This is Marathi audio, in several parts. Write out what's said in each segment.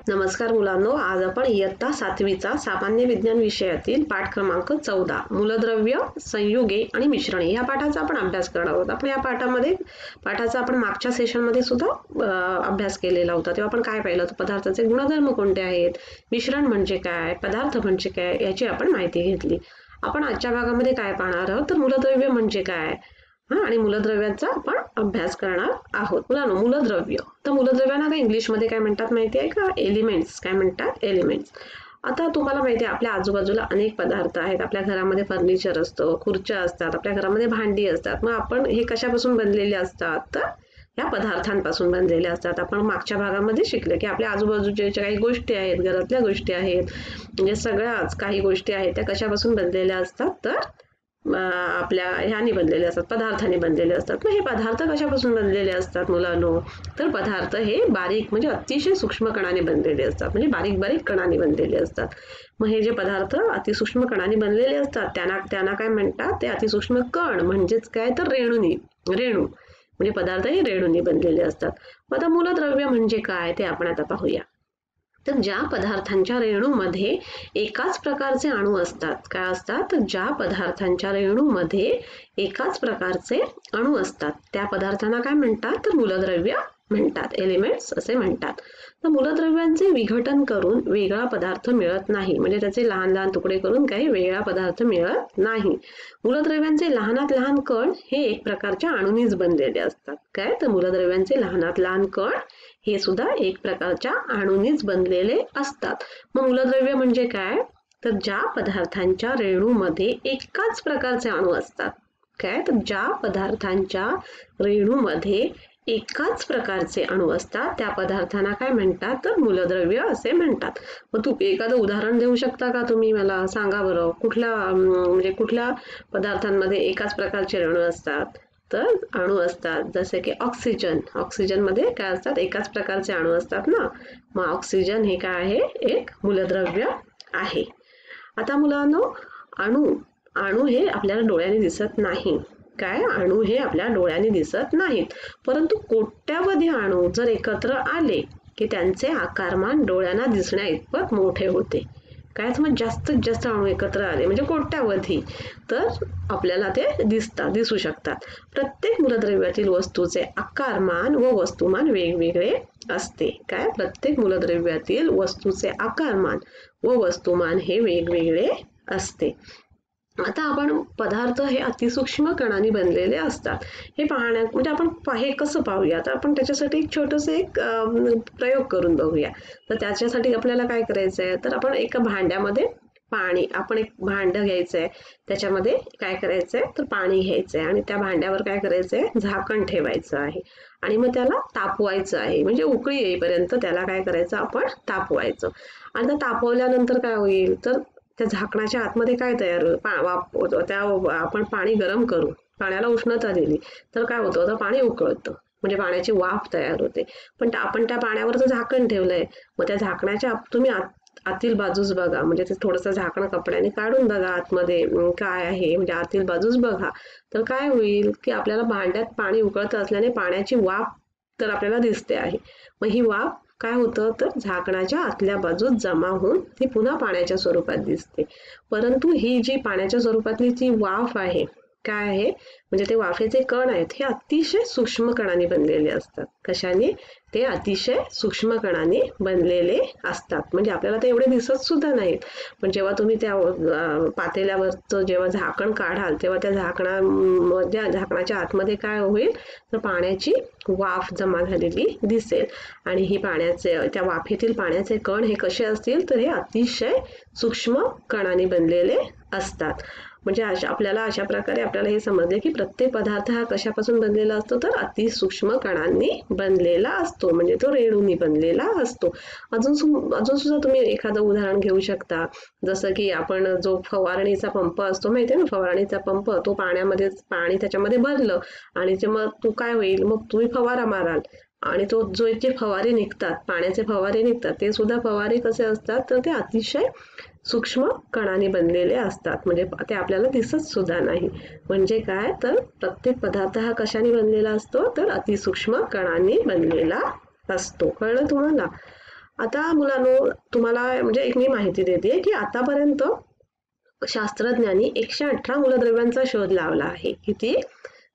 नमस्कार मुलांनो, आज आपण इयत्ता 7वीचा सामान्य विज्ञान विषयातील पाठ क्रमांक 14 मूलद्रव्य, संयुगे आणि मिश्रणे या पाठाचा आपण अभ्यास करणार आहोत. आपण या पाठाचा आपण मागच्या सेशनमध्ये सुद्धा अभ्यास केलेला होता. तेव्हा आपण काय पाहिलं होतं, पदार्थाचे गुणधर्म कोणते आहेत, मिश्रण म्हणजे काय, पदार्थ म्हणजे काय याची आपण माहिती घेतली. आपण आजच्या भागामध्ये काय पाहणार आहोत तर मूलद्रव्य म्हणजे काय आणि मूलद्रव्यांचा आपण अभ्यास करणार आहोत. मुलांनो, मूलद्रव्य तर मूलद्रव्यांना काय इंग्लिशमध्ये काय म्हणतात माहिती आहे का? एलिमेंट्स. काय म्हणतात? एलिमेंट्स. आता तुम्हाला माहिती आहे आपल्या आजूबाजूला अनेक पदार्थ आहेत. आपल्या घरामध्ये फर्निचर असतं, खुर्च्या असतात, आपल्या घरामध्ये भांडी असतात. मग आपण हे कशापासून बनलेले असतात तर या पदार्थांपासून बनलेले असतात. आपण मागच्या भागामध्ये शिकले की आपल्या आजूबाजूच्या ज्या काही गोष्टी आहेत, घरातल्या गोष्टी आहेत, म्हणजे सगळ्याच काही गोष्टी आहेत त्या कशापासून बनलेल्या असतात तर आपल्या ह्यानी बनलेले असतात, पदार्थांनी बनलेले असतात. मग हे पदार्थ कशापासून बनलेले असतात मुलांनो तर पदार्थ हे बारीक म्हणजे अतिशय सूक्ष्म कणाने बनलेले असतात, म्हणजे बारीक बारीक कणाने बनलेले असतात. मग हे जे पदार्थ अतिसूक्ष्म कणाने बनलेले असतात त्यांना काय म्हणतात, ते अतिसूक्ष्म कण म्हणजेच काय तर रेणू म्हणजे पदार्थ हे रेणूंनी बनलेले असतात. मग आता मूलद्रव्य म्हणजे काय ते आपण आता पाहूया. तर ज्या पदार्थांच्या रेणूमध्ये एकाच प्रकारचे अणू असतात, काय असतात तर ज्या पदार्थांच्या रेणूमध्ये एकाच प्रकारचे अणू असतात त्या पदार्थांना काय म्हणतात तर मूलद्रव्य म्हणतात, एलिमेंट्स असे म्हणतात. तर मूलद्रव्यांचे विघटन करून वेगळा पदार्थ मिळत नाही, म्हणजे त्याचे लहान लहान तुकडे करून काही वेगळा पदार्थ मिळत नाही. मूलद्रव्यांचे लहानात लहान कण हे एक प्रकारच्या अणूंनीच बनलेले असतात. काय तर मूलद्रव्यांचे लहानात लहान कण हे सुद्धा एक प्रकारच्या अणूंनीच बनलेले असतात. मग मूलद्रव्य म्हणजे काय तर ज्या पदार्थांच्या रेणूमध्ये एकाच प्रकारचे अणू असतात. काय तर ज्या पदार्थांच्या रेणूमध्ये एकाच प्रकारचे अणू असतात त्या पदार्थांना काय म्हणतात तर मूलद्रव्य असे म्हणतात. मग तू एखादं उदाहरण देऊ शकता का? तुम्ही मला सांगा बरं, कुठल्या पदार्थांमध्ये एकाच प्रकारचे रेणू असतात तर अणू असतात जसे की ऑक्सिजन मध्ये काय असतात, एकाच प्रकारचे अणू असतात ना. मग ऑक्सिजन हे काय आहे, एक मूलद्रव्य आहे. आता मुलांनो, अणू हे आपल्याला डोळ्याने दिसत नाही. काय अणू हे आपल्या डोळ्याने दिसत नाहीत, परंतु कोट्यावधी अणू जर एकत्र आले की त्यांचे आकारमान डोळ्यांना दिसण्या इतपत मोठे होते. काय मग जास्तीत जास्त अणू एकत्र आले म्हणजे कोट्यावधी तर आपल्याला ते दिसू शकतात. प्रत्येक मूलद्रव्यातील वस्तूचे आकारमान व वस्तुमान वेगवेगळे असते. काय प्रत्येक मूलद्रव्यातील वस्तूचे आकारमान व वस्तुमान हे वेगवेगळे असते. आता आपण पदार्थ हे अतिसूक्ष्म कणांनी बनलेले असतात हे पाहण्यात म्हणजे आपण हे कसं पाहूया तर आपण त्याच्यासाठी एक छोटंसं एक प्रयोग करून बघूया. तर त्याच्यासाठी आपल्याला काय करायचंय तर आपण एका भांड्यामध्ये आपण एक भांड घ्यायचंय, त्याच्यामध्ये काय करायचंय तर पाणी घ्यायचंय आणि त्या भांड्यावर काय करायचंय झाकण ठेवायचं आहे आणि मग त्याला तापवायचं आहे, म्हणजे उकळी येईपर्यंत त्याला काय करायचं आपण तापवायचं. आणि त्या तापवल्यानंतर काय होईल तर त्या झाकणाच्या आतमध्ये काय तयार होईल, आपण पाणी गरम करून पाण्याला उष्णता दिली तर काय होतं तर पाणी उकळतं, म्हणजे पाण्याची वाफ तयार होते. पण आपण त्या पाण्यावर जर झाकण ठेवलंय मग त्या झाकणाच्या तुम्ही आतील बाजूस बघा, म्हणजे ते थोडंसं झाकण कपड्याने काढून बघा आतमध्ये काय आहे, म्हणजे आतील बाजूस बघा तर काय होईल की आपल्याला भांड्यात पाणी उकळत असल्याने पाण्याची वाफ तर आपल्याला दिसते आहे. मग ही वाफ काय होतं तर झाकणाच्या आतल्या बाजूत जमा होऊन ती पुन्हा पाण्याच्या स्वरूपात दिसते. परंतु ही जी पाण्याच्या स्वरूपातली जी वाफ आहे काय आहे म्हणजे ते वाफेचे कण आहेत हे अतिशय सूक्ष्म कणांनी बनलेले असतात. कशाने? ते अतिशय सूक्ष्म कणांनी बनलेले असतात, म्हणजे आपल्याला ते एवढे दिसत सुद्धा नाहीत. पण जेव्हा तुम्ही त्या पातेल्यावरचं जेव्हा झाकण काढाल तेव्हा त्या झाकणाच्या आतमध्ये काय होईल तर पाण्याची वाफ जमा झालेली दिसेल आणि ही त्या वाफेतील पाण्याचे कण हे कसे असतील तर हे अतिशय सूक्ष्म कणांनी बनलेले असतात. म्हणजे आपल्याला अशा प्रकारे आपल्याला हे समजले की प्रत्येक पदार्थ हा कशापासून बनलेला असतो तर अतिसूक्ष्म कणांनी बनलेला असतो, म्हणजे तो रेणूंनी बनलेला असतो. अजून सुद्धा तुम्ही एखादं उदाहरण घेऊ शकता, जसं की आपण जो फवारणीचा पंप असतो माहितीये ना, फवारणीचा पंप तो पाणी त्याच्यामध्ये भरलं आणि ते मग तू काय होईल मग तुम्ही फवारा माराल आणि तो जे फवारे निघतात, पाण्याचे फवारे निघतात ते सुद्धा फवारे कसे असतात तर ते अतिशय सूक्ष्म कणांनी बनलेले असतात, म्हणजे ते आपल्याला दिसत सुद्धा नाही. म्हणजे काय तर प्रत्येक पदार्थ हा कशाने बनलेला असतो तर अतिसूक्ष्म कणांनी बनलेला असतो. कळलं तुम्हाला? आता मुलांनो तुम्हाला म्हणजे एक मी माहिती देते की आतापर्यंत शास्त्रज्ञांनी 118 मूलद्रव्यांचा शोध लावला आहे. किती?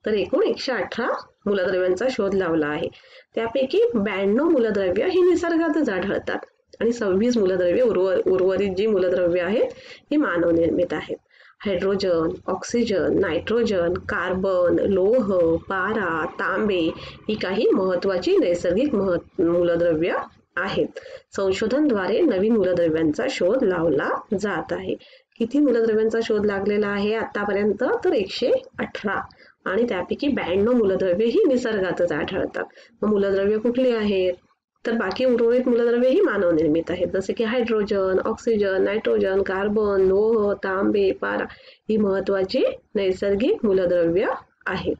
तर एकूण 118 मूलद्रव्यांचा शोध लावला आहे. त्यापैकी 92 मूलद्रव्य ही निसर्गातच आढळतात आणि 26 मूलद्रव्य उर्वरित जी मूलद्रव्य आहेत ही मानवनिर्मित आहेत. हायड्रोजन, ऑक्सिजन, नायट्रोजन, कार्बन, लोह, पारा, तांबे ही काही महत्वाची नैसर्गिक मूलद्रव्य आहेत. संशोधनाद्वारे नवीन मूलद्रव्यांचा शोध लावला जात आहे. किती मूलद्रव्यांचा शोध लागलेला आहे आतापर्यंत? तर 118 आणि त्यापैकी 92 मूलद्रव्य ही निसर्गातच आढळतात. मग मूलद्रव्य कुठली आहेत? तर बाकी उर्वरित मूलद्रव्य ही मानवनिर्मित आहेत, जसे की हायड्रोजन, ऑक्सिजन, नायट्रोजन, कार्बन, लोह, तांबे, पारा ही महत्वाची नैसर्गिक मूलद्रव्य आहेत.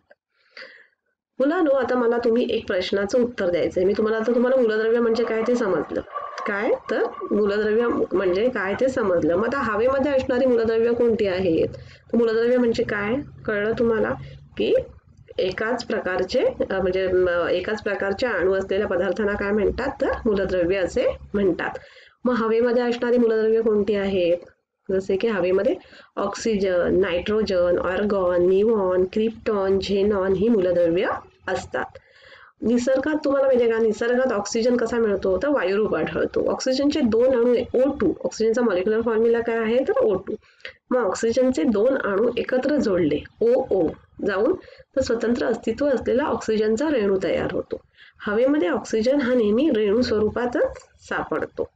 मुलांनो, आता मला तुम्ही एक प्रश्नाचं उत्तर द्यायचंय. मी तुम्हाला मूलद्रव्य म्हणजे काय ते समजलं काय? तर मूलद्रव्य म्हणजे काय ते समजलं. मग आता हवेमध्ये असणारी मूलद्रव्य कोणती आहेत? तर मूलद्रव्य म्हणजे काय कळलं तुम्हाला? की एकाच प्रकारचे अणू असलेल्या पदार्थांना काय म्हणतात? तर मूलद्रव्य असे म्हणतात. मग हवेमध्ये असणारी मूलद्रव्य कोणती आहेत? जसे की हवेमध्ये oxygen, nitrogen, argon, neon, krypton, xenon ही मूलद्रव्य असतात. निसर्गात तुम्हाला माहिती आहे का, निसर्गात ऑक्सिजन कसा मिळतो? तर वायुरूप आढळतो. ऑक्सिजनचे 2 अणू O2, ऑक्सिजनचा मॉलिक्युलर फॉर्म्युला काय आहे? तर O2. मग ऑक्सिजनचे 2 अणू एकत्र जोडले OO जाऊन तर स्वतंत्र अस्तित्व असलेला ऑक्सिजनचा रेणू तयार होतो. हवेमध्ये ऑक्सिजन हा नेहमी रेणू स्वरूपातच सापडतो.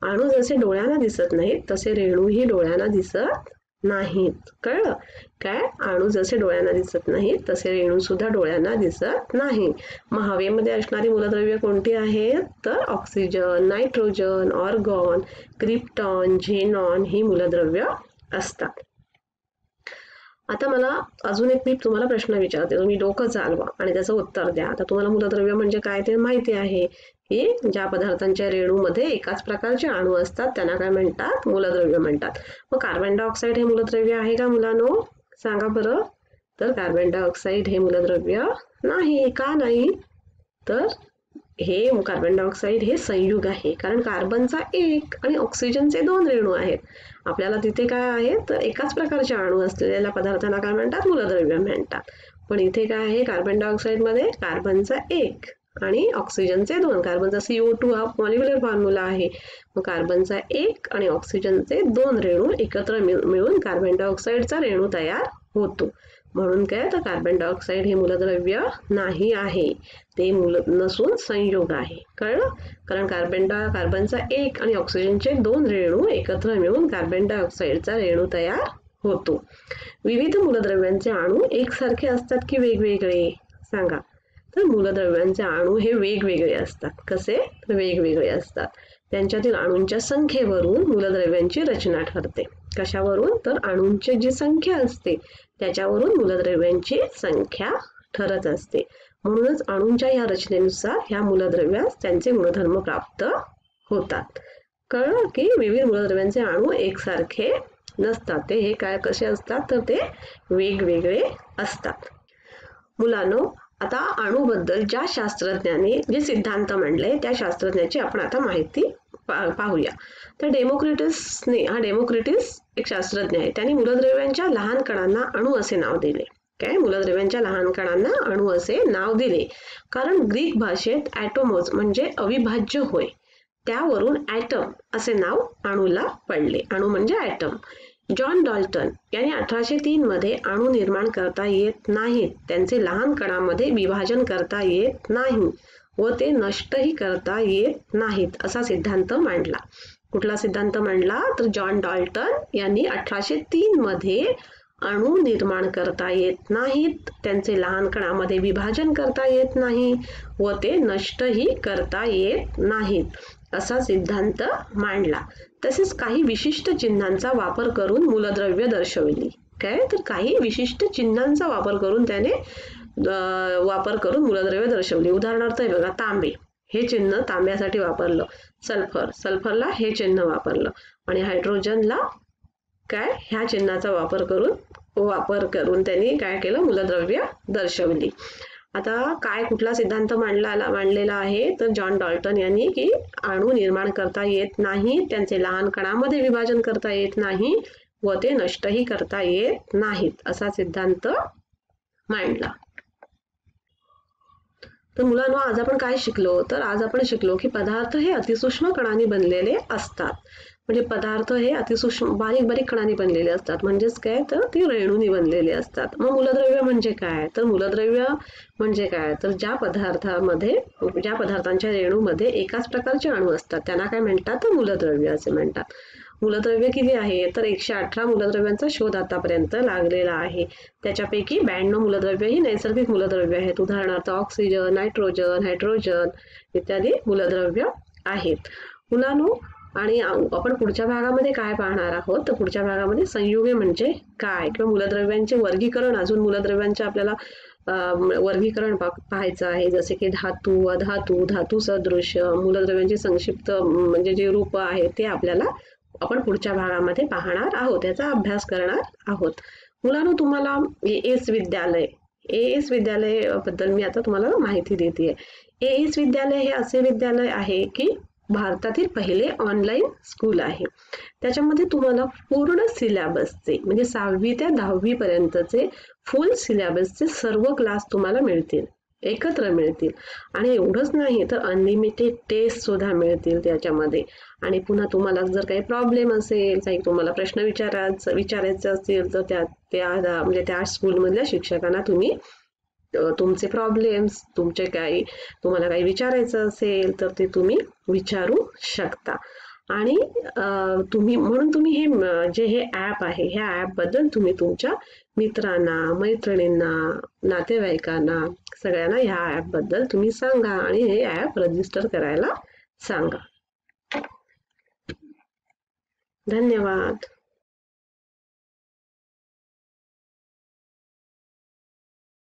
अणू जसे डोळ्यांना दिसत नाहीत तसे रेणूही डोळ्यांना दिसत नाहीत. कळलं काय? अणू जसे डोळ्यांना दिसत नाहीत तसे रेणू सुद्धा डोळ्यांना दिसत नाही. मग हवेमध्ये असणारी मूलद्रव्य कोणती आहेत? तर oxygen, nitrogen, argon, krypton, xenon ही मूलद्रव्य असतात. आता मला अजून एक मी तुम्हाला प्रश्न विचारते, तुम्ही डोकं चालवा आणि त्याचं उत्तर द्या. आता तुम्हाला मूलद्रव्य म्हणजे काय ते माहिती आहे की ज्या पदार्थांच्या रेणूमध्ये एकाच प्रकारचे अणू असतात त्यांना काय म्हणतात? मूलद्रव्य म्हणतात. मग कार्बन डायऑक्साईड हे मूलद्रव्य आहे का मुलांनो? सांगा बरं. तर कार्बन डायऑक्साईड हे मूलद्रव्य नाही. का नाही? तर हे कार्बन डायऑक्साईड हे संयुग आहे, कारण कार्बनचा 1 आणि ऑक्सिजनचे 2 रेणू आहेत. आपल्याला तिथे काय आहे? तर एकाच प्रकारचे अणू असलेल्या पदार्थांना काय म्हणतात? मूलद्रव्य म्हणतात. पण इथे काय आहे? कार्बन डायऑक्साईड मध्ये कार्बनचा 1 आणि ऑक्सिजनचे 2. कार्बनचा CO2 हा मॉलिक्युलर फॉर्म्युला आहे. मग कार्बनचा 1 आणि ऑक्सिजनचे 2 रेणू एकत्र मिळून कार्बन डायऑक्साईडचा रेणू तयार होतो. म्हणून काय? तर कार्बन डायऑक्साईड हे मूलद्रव्य नाही आहे, ते मूल नसून संयोग आहे. कळलं? कारण कार्बनचा 1 आणि ऑक्सिजनचे 2 रेणू एकत्र मिळून कार्बन डायऑक्साईडचा रेणू तयार होतो. विविध मूलद्रव्यांचे अणू एकसारखे असतात की वेगवेगळे? सांगा. तर मूलद्रव्यांचे अणू हे वेगवेगळे असतात. कसे? तर वेगवेगळे असतात. त्यांच्यातील अणूंच्या संख्येवरून मूलद्रव्यांची रचना ठरते. कशावरून? तर अणूंची जी संख्या असते त्याच्यावरून मूलद्रव्यांची संख्या ठरत असते. म्हणूनच अणूंच्या या रचनेनुसार ह्या मूलद्रव्यास त्यांचे गुणधर्म प्राप्त होतात. कळलं की विविध मूलद्रव्यांचे अणू एकसारखे नसतात, ते हे काय कसे असतात? तर ते वेगवेगळे असतात. मुलांनो, आता अणूबद्दल ज्या शास्त्रज्ञांनी जे सिद्धांत मांडले त्या शास्त्रज्ञाची आपण आता माहिती पाहूया. तर डेमोक्रिटस एक शास्त्रज्ञ आहे. त्यांनी मूलद्रव्यांच्या लहान कणांना अणू असे नाव दिले. काय? मूलद्रव्यांच्या लहान कणांना अणू असे नाव दिले कारण ग्रीक भाषेत ॲटोमोज म्हणजे अविभाज्य होय, त्यावरून ॲटम असे नाव अणूला पडले. अणू म्हणजे ॲटम. जॉन डाल्टन यांनी 1803 मध्ये अणू निर्माण करता येत नाहीत, त्यांचे लहान कणांमध्ये विभाजन करता येत नाही व ते नष्टही करता येत नाहीत असा सिद्धांत मांडला. कुठला सिद्धांत मांडला? तर जॉन डाल्टन यांनी 1803 मध्ये अणू निर्माण करता येत नाहीत, त्यांचे लहान कणांमध्ये विभाजन करता येत नाही व ते नष्टही करता येत नाहीत असा सिद्धांत मांडला. तसेच काही विशिष्ट चिन्हांचा वापर करून मूलद्रव्य दर्शविली. काय? तर काही विशिष्ट चिन्हांचा वापर करून त्याने मूलद्रव्य दर्शवली. उदाहरणार्थ हे बघा, तांबे हे चिन्ह तांब्यासाठी वापरलं, सल्फरला हे चिन्ह वापरलं आणि हायड्रोजनला काय ह्या चिन्हाचा वापर करून त्यांनी काय केलं? मूलद्रव्य दर्शवली. आता काय कुठला सिद्धांत मांडलेला आहे तर जॉन डॉल्टन यांनी की अणू निर्माण करता येत नाही, त्यांचे लहान कणामध्ये विभाजन करता येत नाही व ते नष्टही करता येत नाहीत असा सिद्धांत मांडला. तर मुलांनो आज आपण काय शिकलो, तर आज आपण शिकलो की पदार्थ हे अतिसूक्ष्म कणांनी बनलेले असतात. म्हणजे पदार्थ हे अतिसूक्ष्म बारीक बारीक कणांनी बनलेले असतात. म्हणजेच काय तर ते रेणूंनी बनलेले असतात. मग मूलद्रव्य म्हणजे काय, तर मूलद्रव्य म्हणजे काय तर ज्या पदार्थांच्या रेणूमध्ये एकाच प्रकारचे अणू असतात त्यांना काय म्हणतात, तर मूलद्रव्य असे म्हणतात. मूलद्रव्य किती आहे, तर 118 मूलद्रव्यांचा शोध आतापर्यंत लागलेला आहे. त्याच्यापैकी 92 मूलद्रव्य ही नैसर्गिक मूलद्रव्य आहेत. उदाहरणार्थ ऑक्सिजन, नायट्रोजन, हायड्रोजन इत्यादी मूलद्रव्य आहेत. मुलांनो आणि आपण पुढच्या भागामध्ये काय पाहणार आहोत, तर पुढच्या भागामध्ये संयुगे म्हणजे काय किंवा मूलद्रव्यांचे वर्गीकरण, अजून मूलद्रव्यांचे आपल्याला वर्गीकरण पाहायचं आहे. जसे की धातू, अधातू, धातू सदृश, मूलद्रव्यांचे संक्षिप्त म्हणजे जे रूप आहे ते आपल्याला आपण पुढच्या भागामध्ये पाहणार आहोत, याचा अभ्यास करणार आहोत. मुलांनो तुम्हाला एएस विद्यालय बद्दल मी आता तुम्हाला माहिती देते. एएस विद्यालय हे असे विद्यालय आहे की भारतातील पहिले ऑनलाईन स्कूल आहे. त्याच्यामध्ये तुम्हाला पूर्ण सिलेबसचे म्हणजे 6वी ते 10वी पर्यंतचे फुल सिलेबसचे सर्व क्लास तुम्हाला मिळतील, एकत्र मिळतील. आणि एवढंच नाही तर अनलिमिटेड टेस्ट सुद्धा मिळतील त्याच्यामध्ये. आणि पुन्हा तुम्हाला जर काही प्रॉब्लेम असेल, काही तुम्हाला प्रश्न विचारायचे असतील तर म्हणजे त्या स्कूलमधल्या शिक्षकांना तुम्ही तुमचे प्रॉब्लेम्स तुम्हाला काही विचारायचं असेल तर ते तुम्ही विचारू शकता. आणि म्हणून तुम्ही हे ॲप आहे ह्या ॲपबद्दल तुम्ही तुमच्या मित्रांना, मैत्रिणींना, नातेवाईकांना सगळ्यांना ह्या ॲपबद्दल तुम्ही सांगा आणि हे ॲप रजिस्टर करायला सांगा. धन्यवाद.